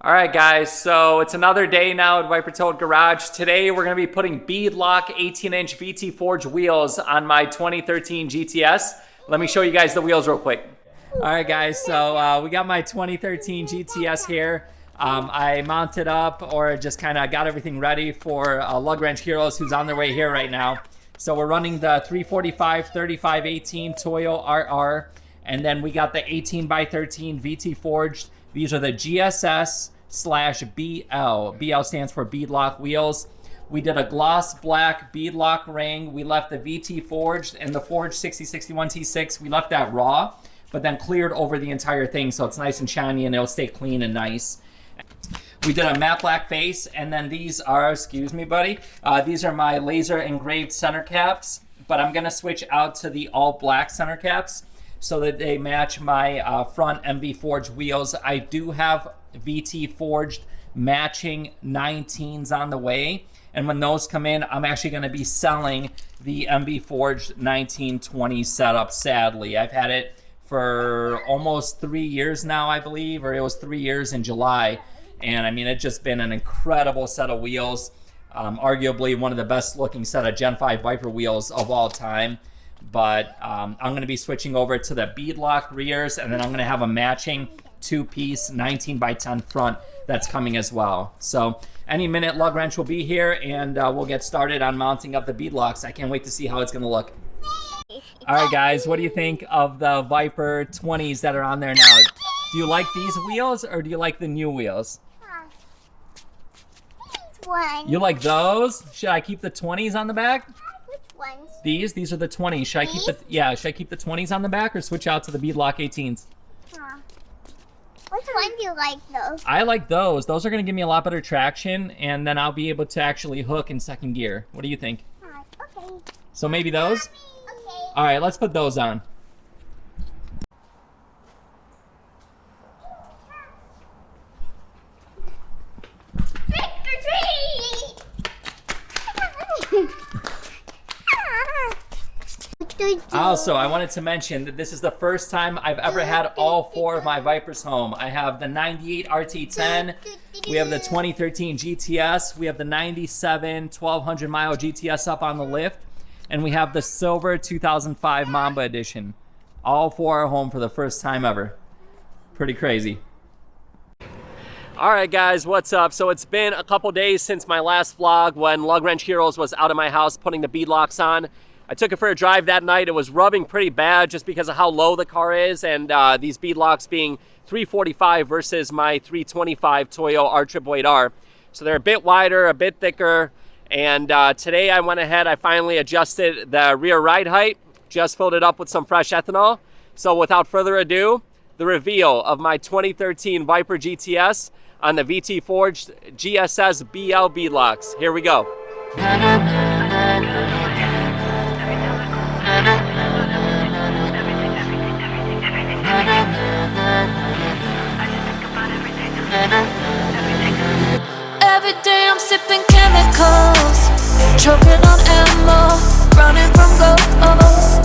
All right, guys, so it's another day now at Viper Toad Garage. Today, we're going to be putting Beadlock 18-inch Vtforged wheels on my 2013 GTS. Let me show you guys the wheels real quick. All right, guys, so we got my 2013 GTS here. I mounted up or just kind of got everything ready for Lug Wrench Heroes, who's on their way here right now. So we're running the 345/35/18 Toyo RR, and then we got the 18x13 Vtforged. These are the GSS/BL. BL stands for Beadlock wheels. We did a gloss black Beadlock ring. We left the Vtforged and the Forged 6061 T6. We left that raw, but then cleared over the entire thing so it's nice and shiny and it'll stay clean and nice. We did a matte black face, and then these are, excuse me, buddy, these are my laser engraved center caps, but I'm gonna switch out to the all black center caps so that they match my front MV Forged wheels. I do have Vtforged matching 19s on the way, and when those come in, I'm actually going to be selling the MV Forged 1920 setup. Sadly, I've had it for almost 3 years now, I believe, or it was 3 years in July, and I mean, it's just been an incredible set of wheels. Arguably one of the best looking set of Gen5 Viper wheels of all time. But I'm going to be switching over to the Beadlock rears, and then I'm going to have a matching two-piece 19x10 front that's coming as well. So any minute Lug Wrench will be here, and we'll get started on mounting up the Beadlocks. I can't wait to see how it's going to look. All right, guys, what do you think of the Viper 20s that are on there now? Do you like these wheels, or do you like the new wheels? These ones. You like those? Should I keep the 20s on the back? Which ones? These are the 20s. Should I keep the should I keep the 20s on the back or switch out to the Beadlock 18s? Which one do you like though? I like those. Those are going to give me a lot better traction, and then I'll be able to actually hook in second gear. What do you think? Okay. So maybe those? Okay. All right, let's put those on. Trick or treat! Also, I wanted to mention that this is the first time I've ever had all four of my Vipers home. I have the 98 RT10, we have the 2013 GTS, we have the 97 1200 mile GTS up on the lift, and we have the silver 2005 Mamba edition. All four are home for the first time ever. Pretty crazy. All right, guys, what's up? So it's been a couple days since my last vlog when Lug Wrench Heroes was out of my house putting the Beadlocks on. I took it for a drive that night. It was rubbing pretty bad just because of how low the car is, and these Beadlocks being 345 versus my 325 Toyo R888R. So they're a bit wider, a bit thicker, and today I went ahead, I finally adjusted the rear ride height, just filled it up with some fresh ethanol. So without further ado, the reveal of my 2013 Viper GTS on the Vtforged GSS BL Beadlocks. Here we go. Every day I'm sipping chemicals, choking on ammo, running from ghosts.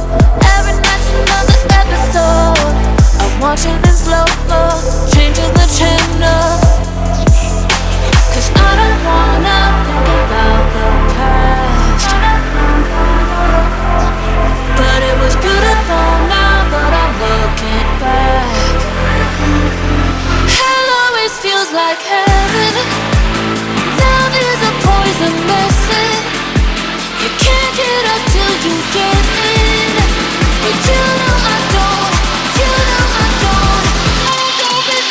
Every night's another episode. I'm watching in slow-mo, changing the channel. Cause I don't wanna think about the past, but it was beautiful now that I'm looking back. Hell always feels like heaven. Love is a poison medicine. You can't get up till you get in. But you know I don't, you know I don't. I'll go without it.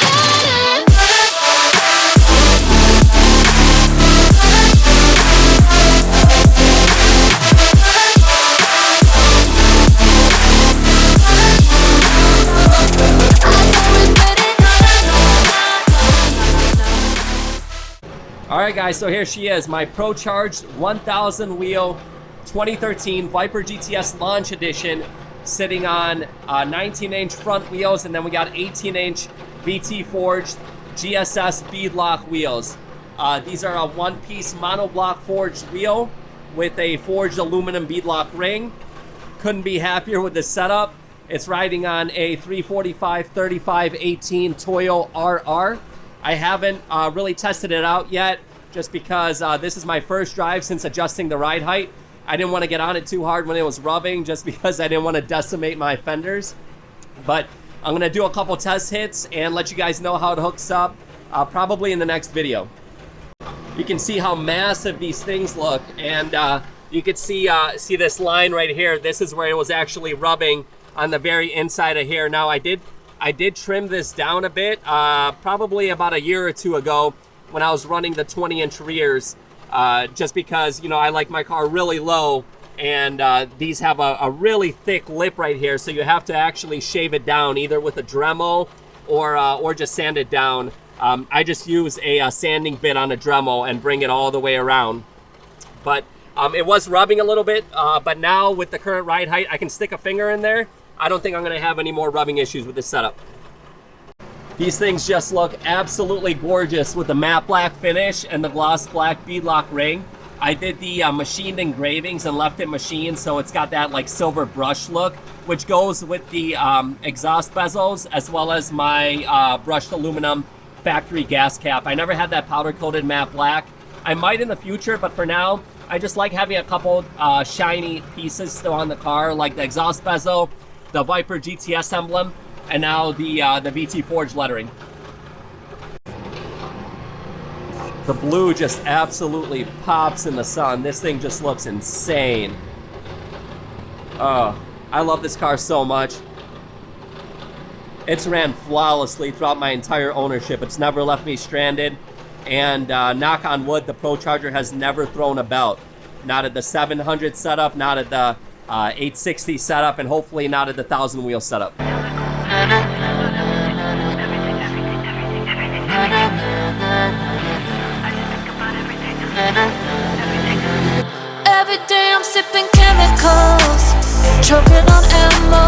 All right, guys, so here she is, my Procharged 1000 wheel 2013 Viper GTS Launch Edition, sitting on 19-inch front wheels, and then we got 18-inch Vtforged GSS Beadlock wheels. These are a one-piece monoblock forged wheel with a forged aluminum beadlock ring. Couldn't be happier with the setup. It's riding on a 345/35/18 Toyo RR. I haven't really tested it out yet, just because this is my first drive since adjusting the ride height. I didn't want to get on it too hard when it was rubbing, just because I didn't want to decimate my fenders. But I'm going to do a couple test hits and let you guys know how it hooks up, probably in the next video. You can see how massive these things look, and you can see this line right here. This is where it was actually rubbing on the very inside of here. Now I did trim this down a bit, probably about a year or two ago when I was running the 20-inch rears, just because, you know, I like my car really low, and these have a really thick lip right here, so you have to actually shave it down either with a Dremel or just sand it down. I just use a sanding bit on a Dremel and bring it all the way around. But it was rubbing a little bit, but now with the current ride height, I can stick a finger in there. I don't think I'm gonna have any more rubbing issues with this setup. These things just look absolutely gorgeous with the matte black finish and the gloss black beadlock ring. I did the machined engravings and left it machined, so it's got that like silver brush look, which goes with the exhaust bezels, as well as my brushed aluminum factory gas cap. I never had that powder coated matte black. I might in the future, but for now, I just like having a couple shiny pieces still on the car, like the exhaust bezel, the Viper GTS emblem, and now the Vtforged lettering. The blue just absolutely pops in the sun. This thing just looks insane. Oh, I love this car so much. It's ran flawlessly throughout my entire ownership. It's never left me stranded. And knock on wood, the Procharger has never thrown a belt. Not at the 700 setup, not at the 860 setup, and hopefully not at the 1,000 wheel setup. Every day I'm sipping chemicals, choking on ammo,